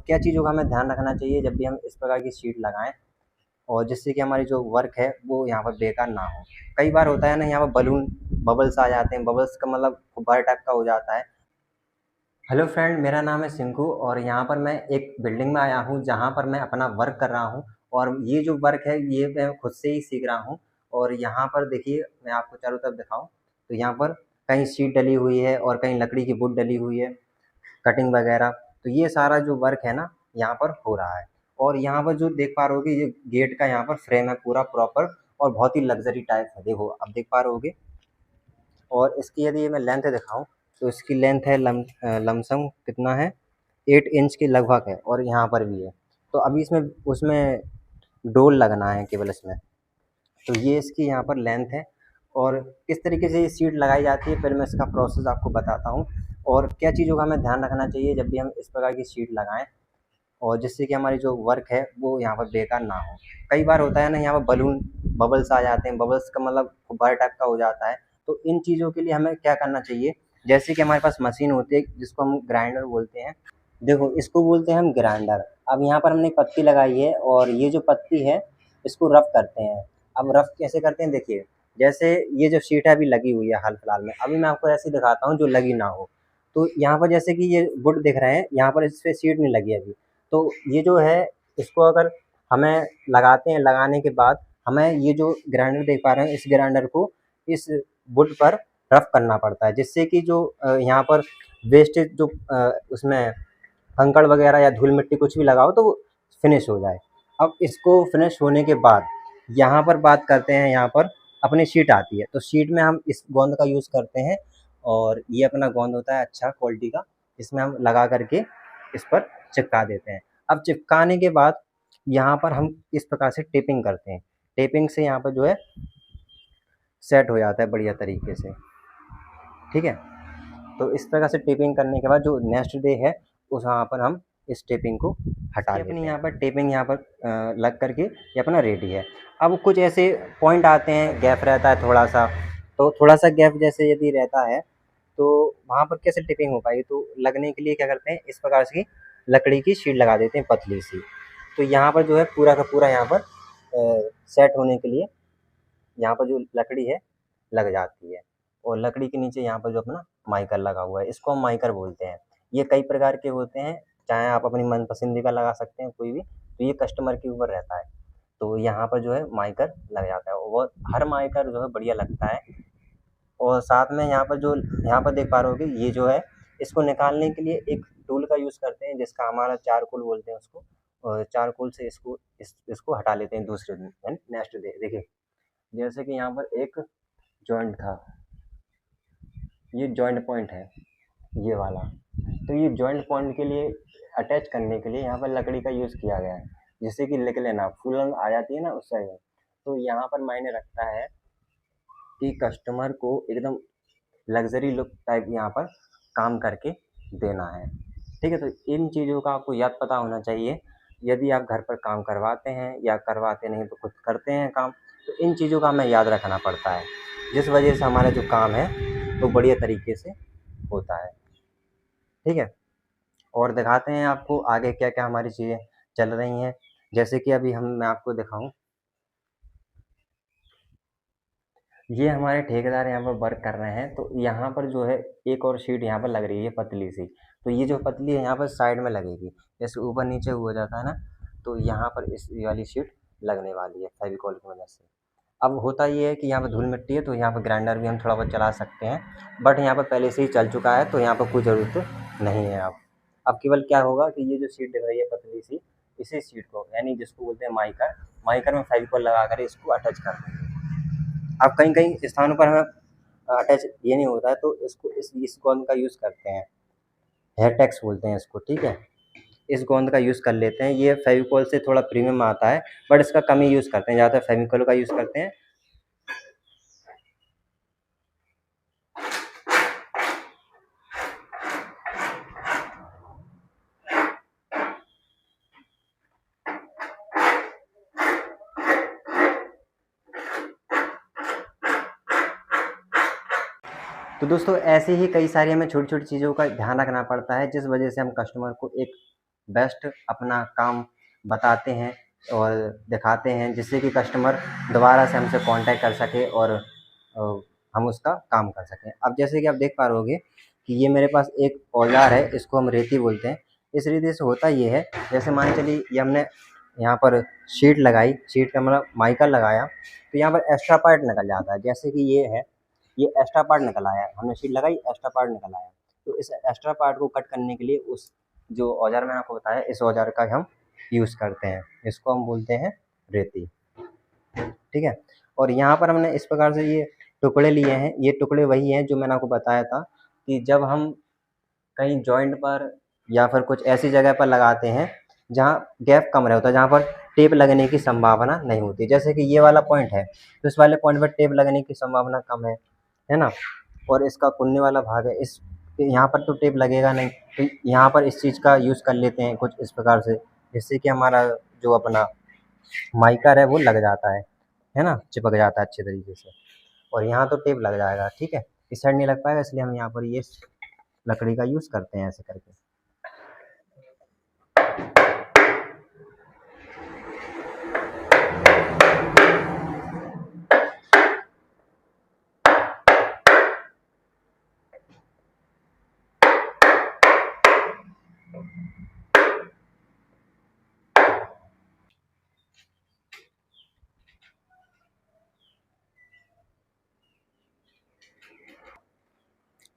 क्या चीज़ों का हमें ध्यान रखना चाहिए जब भी हम इस प्रकार की शीट लगाएँ और जिससे कि हमारी जो वर्क है वो यहाँ पर बेकार ना हो। कई बार होता है ना, यहाँ पर बलून बबल्स आ जाते हैं, बबल्स का मतलब गुब्बारे टाइप का हो जाता है। हेलो फ्रेंड, मेरा नाम है सिंकू और यहाँ पर मैं एक बिल्डिंग में आया हूँ जहाँ पर मैं अपना वर्क कर रहा हूँ। और ये जो वर्क है ये मैं खुद से ही सीख रहा हूँ। और यहाँ पर देखिए, मैं आपको चारों तरफ दिखाऊँ तो यहाँ पर कहीं शीट डली हुई है और कहीं लकड़ी की वुड डली हुई है, कटिंग वगैरह। तो ये सारा जो वर्क है ना यहाँ पर हो रहा है। और यहाँ पर जो देख पा रहे होगे, ये गेट का यहाँ पर फ्रेम है पूरा प्रॉपर और बहुत ही लग्जरी टाइप है। देखो, आप देख पा रहे होगे। और इसकी यदि मैं लेंथ दिखाऊं तो इसकी लेंथ है लमसम कितना है, 8 इंच के लगभग है। और यहाँ पर भी है। तो अभी इसमें उसमें डोल लगना है केवल इसमें। तो ये इसकी यहाँ पर लेंथ है। और किस तरीके से ये सीट लगाई जाती है, पहले मैं इसका प्रोसेस आपको बताता हूँ। और क्या चीज़ों का हमें ध्यान रखना चाहिए जब भी हम इस प्रकार की सीट लगाएं और जिससे कि हमारी जो वर्क है वो यहाँ पर बेकार ना हो। कई बार होता है ना, यहाँ पर बलून बबल्स आ जाते हैं, बबल्स का मतलब गुब्बारे टाइप का हो जाता है। तो इन चीज़ों के लिए हमें क्या करना चाहिए, जैसे कि हमारे पास मशीन होती है जिसको हम ग्राइंडर बोलते हैं। देखो, इसको बोलते हैं हम ग्राइंडर। अब यहाँ पर हमने पत्ती लगाई है और ये जो पत्ती है इसको रफ करते हैं। अब रफ कैसे करते हैं, देखिए, जैसे ये जो शीट है अभी लगी हुई है हाल फिलहाल में, अभी मैं आपको ऐसे दिखाता हूँ जो लगी ना हो। तो यहाँ पर जैसे कि ये वुड दिख रहे हैं, यहाँ पर इस पे शीट नहीं लगी अभी। तो ये जो है, इसको अगर हमें लगाते हैं, लगाने के बाद हमें ये जो ग्राइंडर देख पा रहे हैं, इस ग्राइंडर को इस वुड पर रफ करना पड़ता है, जिससे कि जो यहाँ पर वेस्टेज जो उसमें कंकड़ वगैरह या धूल मिट्टी कुछ भी लगाओ तो वो फिनिश हो जाए। अब इसको फिनिश होने के बाद यहाँ पर बात करते हैं, यहाँ पर अपनी शीट आती है। तो शीट में हम इस गोंद का यूज़ करते हैं और ये अपना गोंद होता है अच्छा क्वालिटी का। इसमें हम लगा करके इस पर चिपका देते हैं। अब चिपकाने के बाद यहाँ पर हम इस प्रकार से टेपिंग करते हैं। टेपिंग से यहाँ पर जो है सेट हो जाता है बढ़िया तरीके से। ठीक है। तो इस प्रकार से टेपिंग करने के बाद जो नेक्स्ट डे है उस वहाँ पर हम इस टेपिंग को हटा लेते हैं। अपनी यहाँ पर टेपिंग यहाँ पर लग करके ये अपना रेडी है। अब कुछ ऐसे पॉइंट आते हैं, गैप रहता है थोड़ा सा। तो थोड़ा सा गैप जैसे यदि रहता है तो वहाँ पर कैसे टेपिंग हो पाएगी, तो लगने के लिए क्या करते हैं, इस प्रकार से लकड़ी की शीट लगा देते हैं पतली सी। तो यहाँ पर जो है पूरा का पूरा यहाँ पर सेट होने के लिए यहाँ पर जो लकड़ी है लग जाती है। और लकड़ी के नीचे यहाँ पर जो अपना माइकर लगा हुआ है, इसको हम माइकर बोलते हैं। ये कई प्रकार के होते हैं, चाहे आप अपनी मनपसंदी का लगा सकते हैं कोई भी। तो ये कस्टमर के ऊपर रहता है। तो यहाँ पर जो है माइकर लग जाता है और हर माइकर जो है बढ़िया लगता है। और साथ में यहाँ पर जो यहाँ पर देख पा रहे होगे, ये जो है इसको निकालने के लिए एक टूल का यूज़ करते हैं जिसका हमारा चारकोल बोलते हैं उसको। और चारकोल से इसको हटा लेते हैं दूसरे दिन यानी नेक्स्ट डे। देखिए, जैसे कि यहाँ पर एक जॉइंट था, ये जॉइंट पॉइंट है ये वाला। तो ये जॉइंट पॉइंट के लिए अटैच करने के लिए यहाँ पर लकड़ी का यूज़ किया गया है, जिससे कि निकले ना, फुल आ जाती है ना उस साइड। तो यहाँ पर मायने रखता है कि कस्टमर को एकदम लग्जरी लुक टाइप यहाँ पर काम करके देना है। ठीक है। तो इन चीज़ों का आपको याद पता होना चाहिए यदि आप घर पर काम करवाते हैं, या करवाते नहीं तो खुद करते हैं काम। तो इन चीज़ों का हमें याद रखना पड़ता है, जिस वजह से हमारा जो काम है वो बढ़िया तरीके से होता है। ठीक है। और दिखाते हैं आपको आगे क्या क्या हमारी चीज़ें चल रही हैं। जैसे कि अभी मैं आपको दिखाऊं, ये हमारे ठेकेदार यहाँ पर वर्क कर रहे हैं। तो यहाँ पर जो है एक और शीट यहाँ पर लग रही है पतली सी। तो ये जो पतली है यहाँ पर साइड में लगेगी, जैसे ऊपर नीचे हो जाता है ना। तो यहाँ पर इस वाली शीट लगने वाली है फेविकोल की मदद से। अब होता ये है कि यहाँ पर धूल मिट्टी है तो यहाँ पर ग्राइंडर भी हम थोड़ा बहुत चला सकते हैं, बट यहाँ पर पहले से ही चल चुका है तो यहाँ पर कोई ज़रूरत नहीं है। अब केवल क्या होगा कि ये जो शीट दिख रही है पतली सी, इसी शीट को यानी जिसको बोलते हैं माइकर, माइकर में फेविकोल लगा कर इसको अटैच कर देंगे। अब कहीं कहीं स्थानों पर हमें अटैच ये नहीं होता है तो इसको इस गोंद का यूज़ करते हैं, हेयर टैक्स बोलते हैं इसको। ठीक है। इस गोंद का यूज़ कर लेते हैं। ये फेविकोल से थोड़ा प्रीमियम आता है, बट इसका कम ही यूज़ करते हैं, ज़्यादातर फेविकोल का यूज़ करते हैं। तो दोस्तों, ऐसे ही कई सारी हमें छोटी छोटी चीज़ों का ध्यान रखना पड़ता है, जिस वजह से हम कस्टमर को एक बेस्ट अपना काम बताते हैं और दिखाते हैं, जिससे कि कस्टमर दोबारा से हमसे कांटेक्ट कर सके और हम उसका काम कर सकें। अब जैसे कि आप देख पा रहे होगे कि ये मेरे पास एक औजार है, इसको हम रेती बोलते हैं। इस रीति से होता ये है, जैसे मान के चलिए ये हमने यहाँ पर शीट लगाई, शीट का मतलब माइका लगाया, तो यहाँ पर एक्स्ट्रा पार्ट निकल जाता है। जैसे कि ये है, ये एक्स्ट्रा पार्ट निकल आया, हमने शीट लगाई, एक्स्ट्रा पार्ट निकल आया। तो इस एक्स्ट्रा पार्ट को कट करने के लिए उस जो औजार मैंने आपको बताया, इस औजार का हम यूज़ करते हैं। इसको हम बोलते हैं रेती, ठीक है। और यहाँ पर हमने इस प्रकार से ये टुकड़े लिए हैं। ये टुकड़े वही हैं जो मैंने आपको बताया था कि जब हम कहीं जॉइंट पर या फिर कुछ ऐसी जगह पर लगाते हैं जहाँ गैप कम रहता है, जहाँ पर टेप लगने की संभावना नहीं होती। जैसे कि ये वाला पॉइंट है, तो इस वाले पॉइंट पर टेप लगने की संभावना कम है ना। और इसका कुन्ने वाला भाग है, इस यहाँ पर तो टेप लगेगा नहीं, तो यहाँ पर इस चीज़ का यूज़ कर लेते हैं कुछ इस प्रकार से, जिससे कि हमारा जो अपना माइकर है वो लग जाता है ना, चिपक जाता है अच्छे तरीके से। और यहाँ तो टेप लग जाएगा, ठीक है। इस साइड नहीं लग पाएगा, इसलिए हम यहाँ पर ये लकड़ी का यूज़ करते हैं ऐसे करके।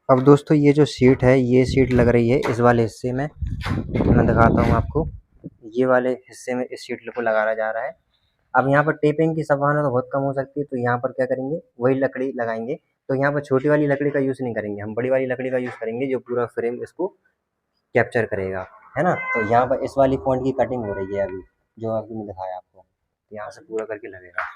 अब दोस्तों ये जो सीट है, ये सीट लग रही है इस वाले हिस्से में, मैं दिखाता हूँ आपको। ये वाले हिस्से में इस सीट को लगाया जा रहा है। अब यहाँ पर टेपिंग की संभावना तो बहुत कम हो सकती है, तो यहाँ पर क्या करेंगे, वही लकड़ी लगाएंगे। तो यहाँ पर छोटी वाली लकड़ी का यूज़ नहीं करेंगे, हम बड़ी वाली लकड़ी का यूज़ करेंगे जो पूरा फ्रेम इसको कैप्चर करेगा, है ना। तो यहाँ पर इस वाली पॉइंट की कटिंग हो रही है अभी, जो अभी मैंने दिखाया आपको, यहाँ से पूरा करके लगेगा।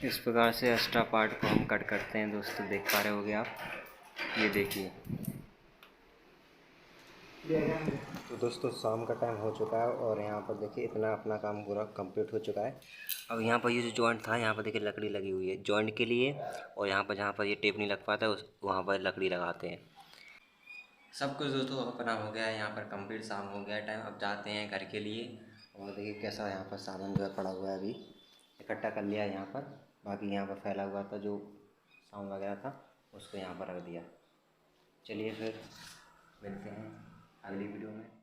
इस प्रकार से एक्स्ट्रा पार्ट को हम कट करते हैं दोस्तों, देख पा रहे होगे आप, ये देखिए। तो दोस्तों शाम का टाइम हो चुका है और यहाँ पर देखिए इतना अपना काम पूरा कंप्लीट हो चुका है। अब यहाँ पर ये जो जॉइंट था, यहाँ पर देखिए लकड़ी लगी हुई है जॉइंट के लिए, और यहाँ पर जहाँ पर ये टेप नहीं लग पाता है उस वहाँ पर लकड़ी लगाते हैं। सब कुछ दोस्तों अपना हो गया है, यहाँ पर कंप्लीट शाम हो गया है टाइम, अब जाते हैं घर के लिए। और देखिए कैसा यहाँ पर सामान जो है पड़ा हुआ है, अभी इकट्ठा कर लिया है यहाँ पर, बाकी यहाँ पर फैला हुआ था जो सामान वगैरह था उसको यहाँ पर रख दिया। चलिए फिर मिलते हैं अगली वीडियो में।